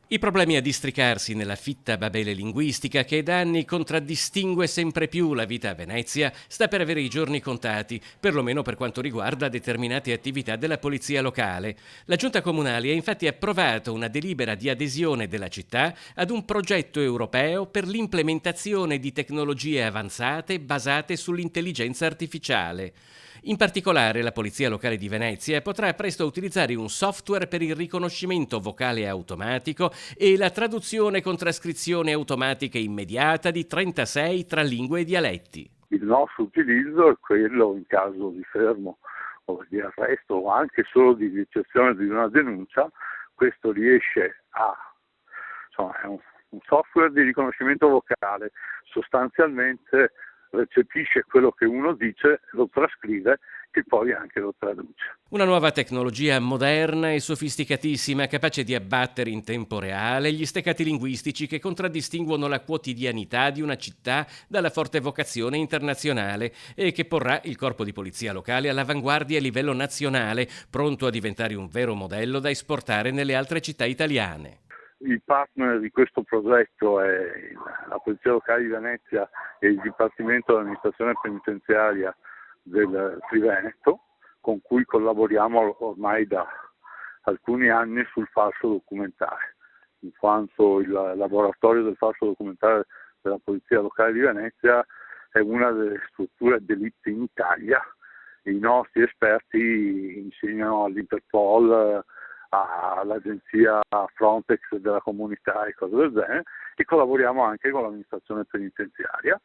I problemi a districarsi nella fitta Babele linguistica che da anni contraddistingue sempre più la vita a Venezia sta per avere i giorni contati, perlomeno per quanto riguarda determinate attività della polizia locale. La Giunta Comunale ha infatti approvato una delibera di adesione della città ad un progetto europeo per l'implementazione di tecnologie avanzate basate sull'intelligenza artificiale. In particolare, la Polizia Locale di Venezia potrà presto utilizzare un software per il riconoscimento vocale automatico e la traduzione con trascrizione automatica immediata di 36 tra lingue e dialetti. Il nostro utilizzo è quello in caso di fermo o di arresto o anche solo di ricezione di una denuncia. Questo riesce insomma, è un software di riconoscimento vocale, sostanzialmente recepisce quello che uno dice, lo trascrive e poi anche lo traduce. Una nuova tecnologia moderna e sofisticatissima, capace di abbattere in tempo reale gli steccati linguistici che contraddistinguono la quotidianità di una città dalla forte vocazione internazionale e che porrà il corpo di polizia locale all'avanguardia a livello nazionale, pronto a diventare un vero modello da esportare nelle altre città italiane. Il partner di questo progetto è la Polizia Locale di Venezia e il Dipartimento dell'Amministrazione Penitenziaria del Triveneto, con cui collaboriamo ormai da alcuni anni sul falso documentare, in quanto il laboratorio del falso documentare della Polizia Locale di Venezia è una delle strutture d'élite in Italia. I nostri esperti insegnano all'Interpol, all'agenzia Frontex della comunità e cose del genere, e collaboriamo anche con l'amministrazione penitenziaria.